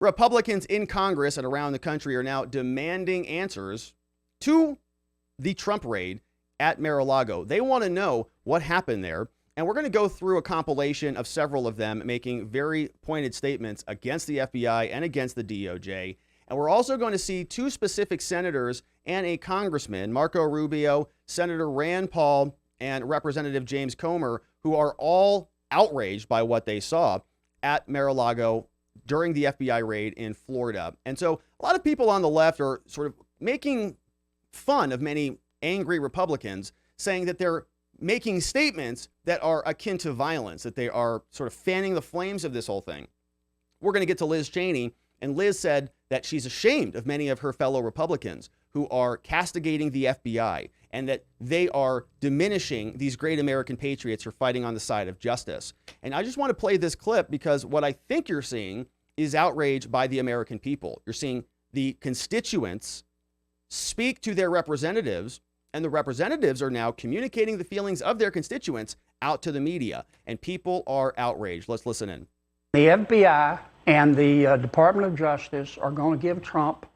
Republicans in Congress and around the country are now demanding answers to the Trump raid at Mar-a-Lago. They want to know what happened there. And we're going to go through a compilation of several of them making very pointed statements against the FBI and against the DOJ. And we're also going to see two specific senators and a congressman, Marco Rubio, Senator Rand Paul, and Representative James Comer, who are all outraged by what they saw at Mar-a-Lago during the FBI raid in Florida. And so a lot of people on the left are sort of making fun of many angry Republicans, saying that they're making statements that are akin to violence, that they are sort of fanning the flames of this whole thing. We're going to get to Liz Cheney, and Liz said that she's ashamed of many of her fellow Republicans who are castigating the FBI and that they are diminishing these great American patriots who are fighting on the side of justice. And I just want to play this clip because what I think you're seeing is outrage by the American people. You're seeing the constituents speak to their representatives, and the representatives are now communicating the feelings of their constituents out to the media, and people are outraged. Let's listen in. The FBI and the Department of Justice are going to give Trump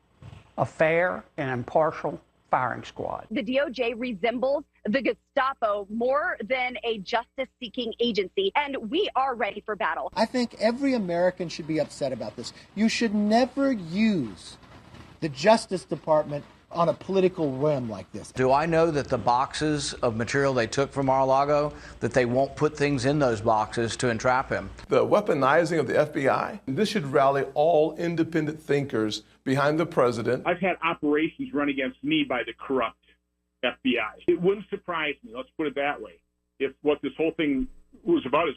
a fair and impartial firing squad. The DOJ resembles the Gestapo more than a justice-seeking agency, and we are ready for battle. I think every American should be upset about this. You should never use the Justice Department on a political whim like this. Do I know that the boxes of material they took from Mar-a-Lago, that they won't put things in those boxes to entrap him? The weaponizing of the FBI, this should rally all independent thinkers behind the president. I've had operations run against me by the corrupt FBI. It wouldn't surprise me, let's put it that way, if what this whole thing was about is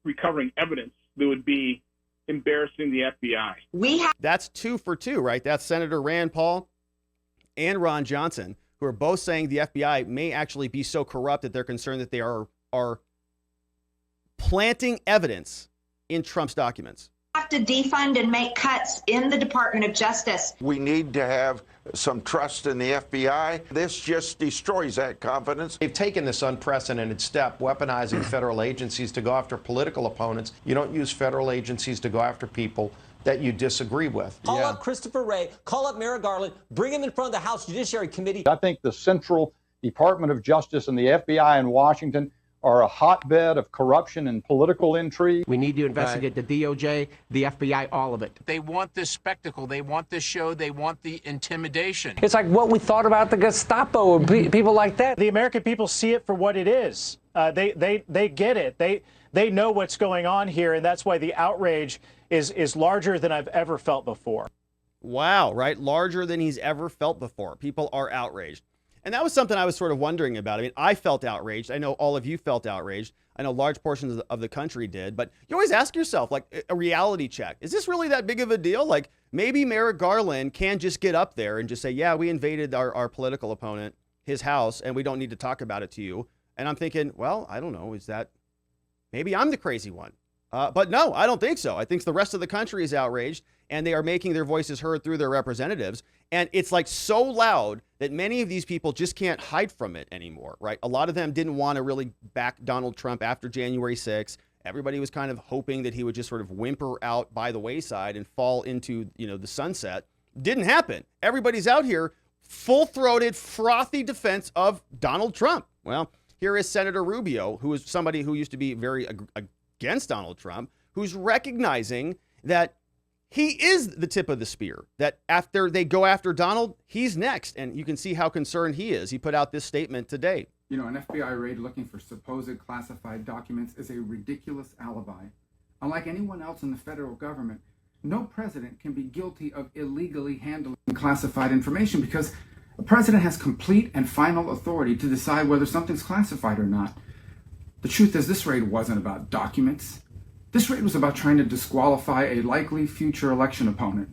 recovering evidence that would be embarrassing the FBI. That's 2 for 2, right? That's Senator Rand Paul and Ron Johnson, who are both saying the FBI may actually be so corrupt that they're concerned that they are planting evidence in Trump's documents. Have to defund and make cuts in the Department of Justice. We need to have some trust in the FBI. This just destroys that confidence. They've taken this unprecedented step, weaponizing federal agencies to go after political opponents. You don't use federal agencies to go after people that you disagree with. Call up Christopher Wray, call up Merrick Garland, bring him in front of the House Judiciary Committee. I think the Central Department of Justice and the FBI in Washington are a hotbed of corruption and political intrigue. We need to investigate the DOJ, the FBI, all of it. They want this spectacle. They want this show. They want the intimidation. It's like what we thought about the Gestapo and people like that. The American people see it for what it is. They get it. They know what's going on here, and that's why the outrage is larger than I've ever felt before. Wow, right? Larger than he's ever felt before. People are outraged. And that was something I was sort of wondering about. I mean, I felt outraged. I know all of you felt outraged. I know large portions of the country did. But you always ask yourself, like, a reality check. Is this really that big of a deal? Like, maybe Merrick Garland can just get up there and just say, yeah, we invaded our political opponent, his house, and we don't need to talk about it to you. And I'm thinking, well, I don't know. Is that maybe I'm the crazy one? But no, I don't think so. I think the rest of the country is outraged, and they are making their voices heard through their representatives. And it's like so loud that many of these people just can't hide from it anymore, right? A lot of them didn't want to really back Donald Trump after January 6th. Everybody was kind of hoping that he would just sort of whimper out by the wayside and fall into, the sunset. Didn't happen. Everybody's out here full-throated, frothy defense of Donald Trump. Well, here is Senator Rubio, who is somebody who used to be very against Donald Trump, who's recognizing that he is the tip of the spear, that after they go after Donald, he's next. And you can see how concerned he is. He put out this statement today. An FBI raid looking for supposed classified documents is a ridiculous alibi. Unlike anyone else in the federal government, no president can be guilty of illegally handling classified information because a president has complete and final authority to decide whether something's classified or not. The truth is, this raid wasn't about documents. This raid was about trying to disqualify a likely future election opponent,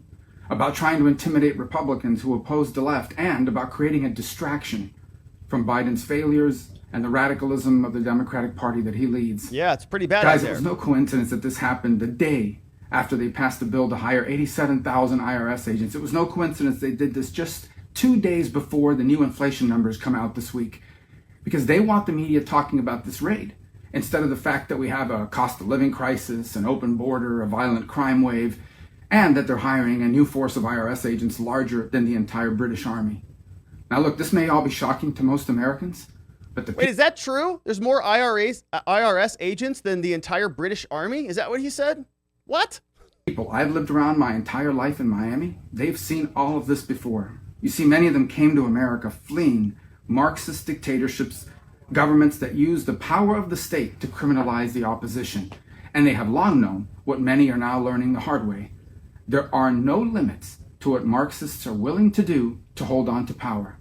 about trying to intimidate Republicans who oppose the left, and about creating a distraction from Biden's failures and the radicalism of the Democratic Party that he leads. Yeah, it's pretty bad Guys, out there. It was no coincidence that this happened the day after they passed a bill to hire 87,000 IRS agents. It was no coincidence they did this just 2 days before the new inflation numbers come out this week, because they want the media talking about this raid instead of the fact that we have a cost of living crisis, an open border, a violent crime wave. and that they're hiring a new force of IRS agents larger than the entire British Army. Now look, this may all be shocking to most Americans, but Wait, is that true? There's more IRS agents than the entire British Army? Is that what he said? What? People I've lived around my entire life in Miami, they've seen all of this before. You see, many of them came to America fleeing Marxist dictatorships, governments that use the power of the state to criminalize the opposition. And they have long known what many are now learning the hard way. There are no limits to what Marxists are willing to do to hold on to power.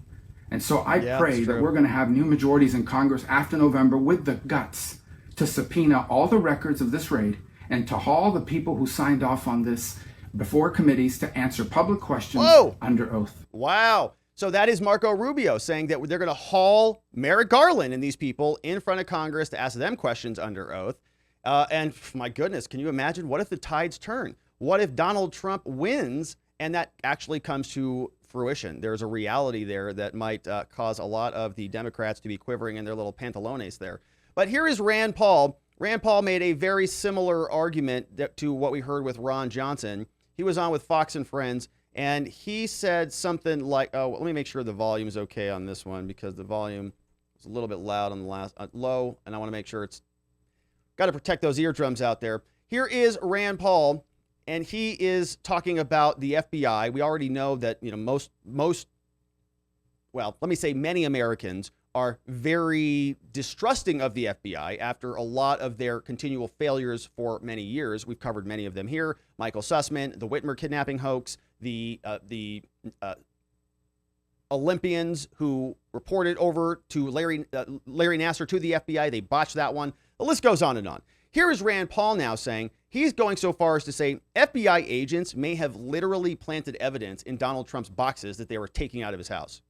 And so I pray that we're going to have new majorities in Congress after November with the guts to subpoena all the records of this raid and to haul the people who signed off on this before committees to answer public questions under oath. Wow. So that is Marco Rubio saying that they're going to haul Merrick Garland and these people in front of Congress to ask them questions under oath. And my goodness, can you imagine? What if the tides turn? What if Donald Trump wins and that actually comes to fruition? There's a reality there that might cause a lot of the Democrats to be quivering in their little pantalones there. But here is Rand Paul. Rand Paul made a very similar argument to what we heard with Ron Johnson. He was on with Fox and Friends, and he said something like, oh, let me make sure the volume is okay on this one because the volume was a little bit loud on the last, low, and I want to make sure it's got to protect those eardrums out there. Here is Rand Paul, and he is talking about the FBI. We already know that, you know, well, let me say many Americans are very distrusting of the FBI after a lot of their continual failures for many years. We've covered many of them here. Michael Sussman, the Whitmer kidnapping hoax, the Olympians who reported over to Larry Nassar to the FBI. They botched that one. The list goes on and on. Here is Rand Paul now saying he's going so far as to say FBI agents may have literally planted evidence in Donald Trump's boxes that they were taking out of his house.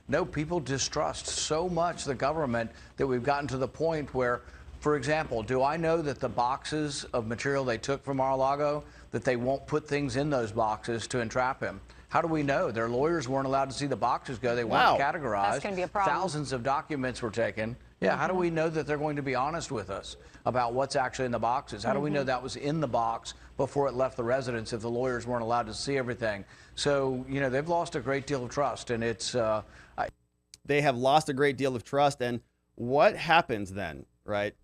No, people distrust so much the government that we've gotten to the point where, for example, do I know that the boxes of material they took from Mar-a-Lago, that they won't put things in those boxes to entrap him? How do we know? Their lawyers weren't allowed to see the boxes go. They weren't categorized. That's going to be a problem. Thousands of documents were taken. Yeah, how do we know that they're going to be honest with us about what's actually in the boxes? How do we know that was in the box before it left the residence if the lawyers weren't allowed to see everything? So, you know, they've lost a great deal of trust, and it's... They have lost a great deal of trust, and what happens then, right?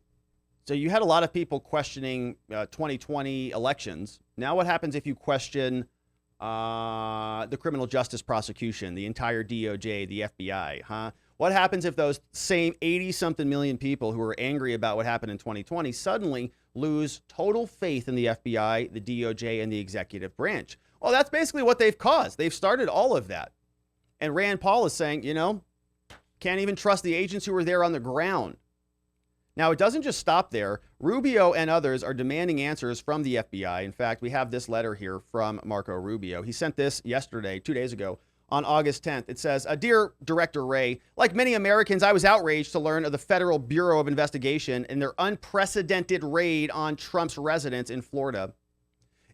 So you had a lot of people questioning 2020 elections. Now what happens if you question the criminal justice prosecution, the entire DOJ, the FBI, huh? What happens if those same 80-something million people who are angry about what happened in 2020 suddenly lose total faith in the FBI, the DOJ, and the executive branch? Well, that's basically what they've caused. They've started all of that. And Rand Paul is saying, you know, can't even trust the agents who were there on the ground. Now, it doesn't just stop there. Rubio and others are demanding answers from the FBI. In fact, we have this letter here from Marco Rubio. He sent this yesterday, 2 days ago, on August 10th. It says, Dear Director Wray, like many Americans, I was outraged to learn of the Federal Bureau of Investigation and their unprecedented raid on Trump's residence in Florida.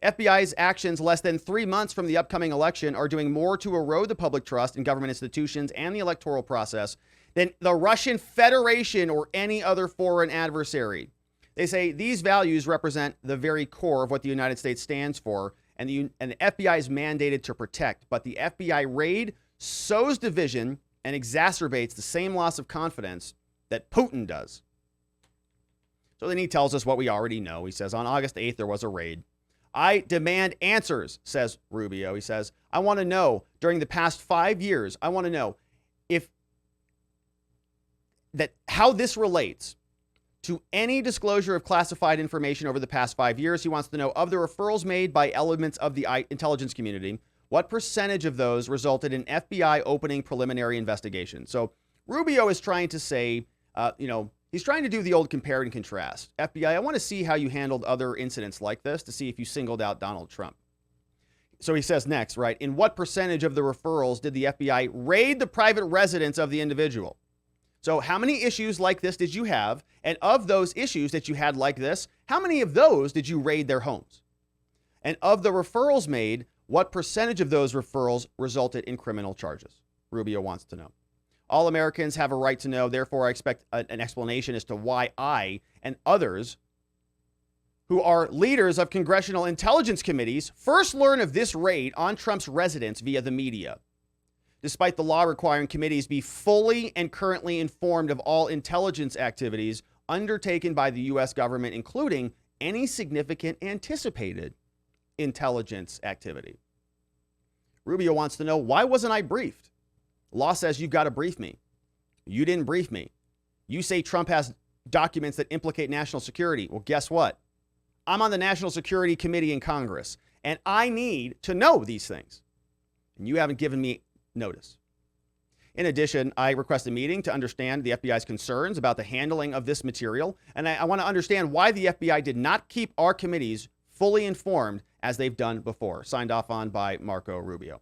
FBI's actions less than 3 months from the upcoming election are doing more to erode the public trust in government institutions and the electoral process than the Russian Federation or any other foreign adversary. They say these values represent the very core of what the United States stands for and the FBI is mandated to protect. But the FBI raid sows division and exacerbates the same loss of confidence that Putin does. So then he tells us what we already know. He says on August 8th, there was a raid. I demand answers, says Rubio. He says, I want to know during the past 5 years, I want to know how this relates to any disclosure of classified information over the past 5 years. He wants to know of the referrals made by elements of the intelligence community, what percentage of those resulted in FBI opening preliminary investigation. So Rubio is trying to say, he's trying to do the old compare and contrast. FBI, I want to see how you handled other incidents like this to see if you singled out Donald Trump. So he says next, right, in what percentage of the referrals did the FBI raid the private residence of the individual? So how many issues like this did you have? And of those issues that you had like this, how many of those did you raid their homes? And of the referrals made, what percentage of those referrals resulted in criminal charges? Rubio wants to know. All Americans have a right to know. Therefore, I expect an explanation as to why I and others who are leaders of congressional intelligence committees, first learn of this raid on Trump's residence via the media. Despite the law requiring committees be fully and currently informed of all intelligence activities undertaken by the U.S. government, including any significant anticipated intelligence activity. Rubio wants to know, why wasn't I briefed? Law says you've got to brief me. You didn't brief me. You say Trump has documents that implicate national security. Well, guess what? I'm on the National Security Committee in Congress, and I need to know these things. And you haven't given me notice. In addition, I request a meeting to understand the FBI's concerns about the handling of this material, and I want to understand why the FBI did not keep our committees fully informed as they've done before. Signed off on by Marco Rubio.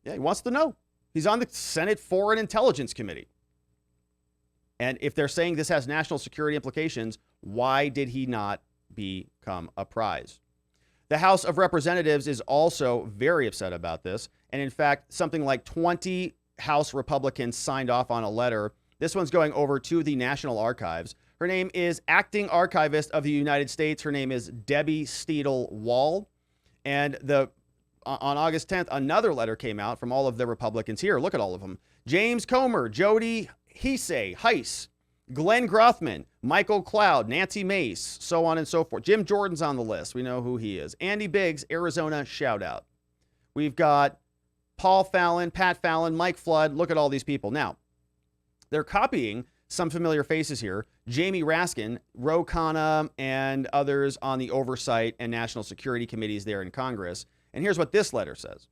Yeah, he wants to know. He's on the Senate Foreign Intelligence Committee. And if they're saying this has national security implications, why did he not become apprised? The House of Representatives is also very upset about this. And in fact, something like 20 House Republicans signed off on a letter. This one's going over to the National Archives. Her name is Acting Archivist of the United States. Her name is Debbie Steedle-Wall. And on August 10th, another letter came out from all of the Republicans here. Look at all of them. James Comer, Jody Heiss, Glenn Grothman, Michael Cloud, Nancy Mace, so on and so forth. Jim Jordan's on the list. We know who he is. Andy Biggs, Arizona, shout out. We've got Paul Fallon, Pat Fallon, Mike Flood. Look at all these people. Now, they're copying some familiar faces here. Jamie Raskin, Ro Khanna, and others on the Oversight and National Security Committees there in Congress. And here's what this letter says.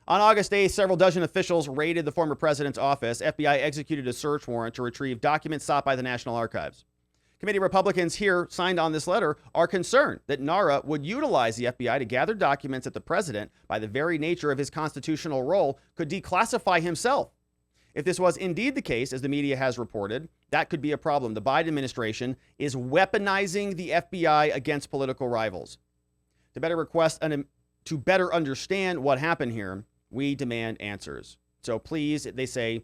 On August 8th, several dozen officials raided the former president's office. FBI executed a search warrant to retrieve documents sought by the National Archives. Committee Republicans here signed on this letter are concerned that NARA would utilize the FBI to gather documents that the president, by the very nature of his constitutional role, could declassify himself. If this was indeed the case, as the media has reported, that could be a problem. The Biden administration is weaponizing the FBI against political rivals. To better understand what happened here, we demand answers. So please, they say,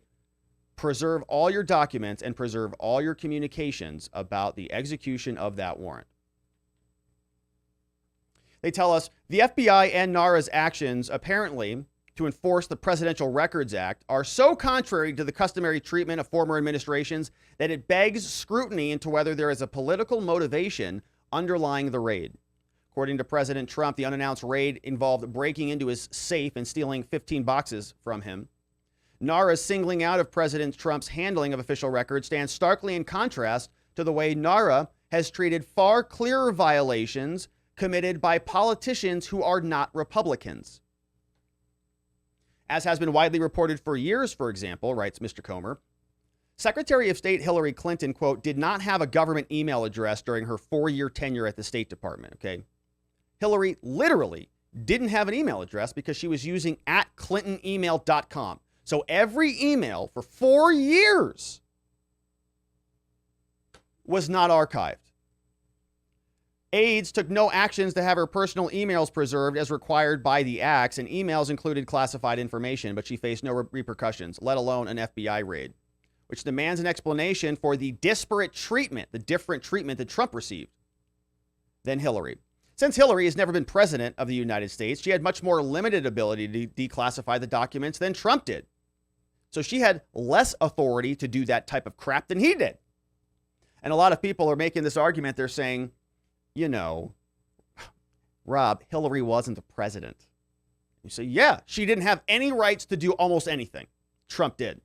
preserve all your documents and preserve all your communications about the execution of that warrant. They tell us the FBI and NARA's actions, apparently to enforce the Presidential Records Act, are so contrary to the customary treatment of former administrations that it begs scrutiny into whether there is a political motivation underlying the raid. According to President Trump, the unannounced raid involved breaking into his safe and stealing 15 boxes from him. NARA's singling out of President Trump's handling of official records stands starkly in contrast to the way NARA has treated far clearer violations committed by politicians who are not Republicans. As has been widely reported for years, for example, writes Mr. Comer, Secretary of State Hillary Clinton, quote, did not have a government email address during her 4-year tenure at the State Department, okay? Hillary literally didn't have an email address because she was using @clintonemail.com. So every email for 4 years was not archived. Aides took no actions to have her personal emails preserved as required by the acts, and emails included classified information, but she faced no repercussions, let alone an FBI raid, which demands an explanation for the disparate treatment, the different treatment that Trump received than Hillary. Since Hillary has never been president of the United States, she had much more limited ability to declassify the documents than Trump did. So she had less authority to do that type of crap than he did. And a lot of people are making this argument. They're saying, you know, Rob, Hillary wasn't the president. You say, yeah, she didn't have any rights to do almost anything. Trump did.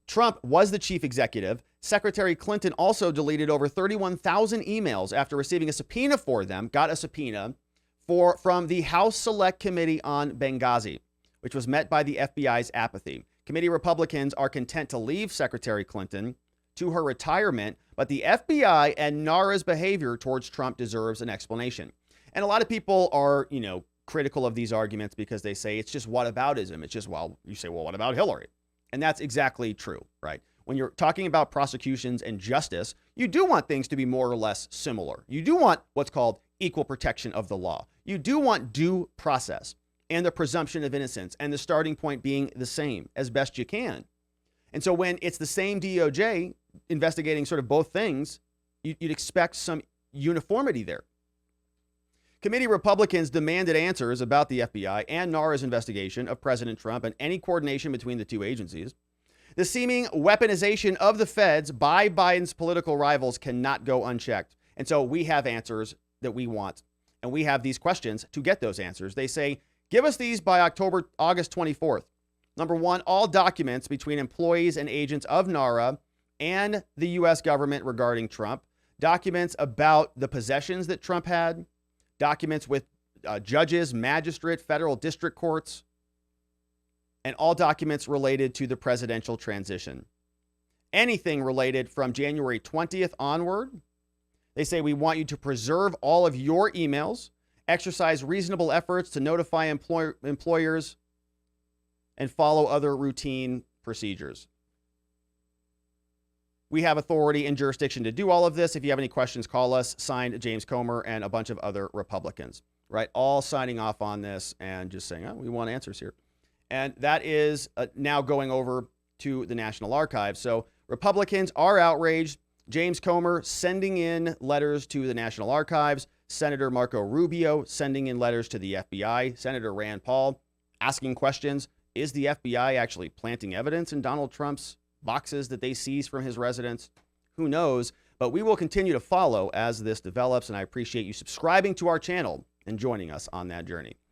Trump was the chief executive. Secretary Clinton also deleted over 31,000 emails after receiving a subpoena for them, got a subpoena from the House Select Committee on Benghazi, which was met by the FBI's apathy. Committee Republicans are content to leave Secretary Clinton to her retirement, but the FBI and NARA's behavior towards Trump deserves an explanation. And a lot of people are, critical of these arguments because they say it's just whataboutism. It's just, well, you say, well, what about Hillary? And that's exactly true, right? When you're talking about prosecutions and justice, you do want things to be more or less similar. You do want what's called equal protection of the law. You do want due process and the presumption of innocence and the starting point being the same as best you can. And so when it's the same DOJ investigating sort of both things, You'd expect some uniformity there. Committee Republicans demanded answers about the FBI and NARA's investigation of President Trump and any coordination between the two agencies. The seeming weaponization of the feds by Biden's political rivals cannot go unchecked. And so we have answers that we want. And we have these questions to get those answers. They say, give us these by August 24th. Number one, all documents between employees and agents of NARA and the U.S. government regarding Trump. Documents about the possessions that Trump had. Documents with judges, magistrate, federal district courts. And all documents related to the presidential transition. Anything related from January 20th onward. They say we want you to preserve all of your emails, exercise reasonable efforts to notify employers, and follow other routine procedures. We have authority and jurisdiction to do all of this. If you have any questions, call us. Signed, James Comer and a bunch of other Republicans, right? All signing off on this and just saying, oh, we want answers here. And that is now going over to the National Archives. So Republicans are outraged. James Comer sending in letters to the National Archives. Senator Marco Rubio sending in letters to the FBI. Senator Rand Paul asking questions. Is the FBI actually planting evidence in Donald Trump's boxes that they seized from his residence? Who knows? But we will continue to follow as this develops, and I appreciate you subscribing to our channel and joining us on that journey.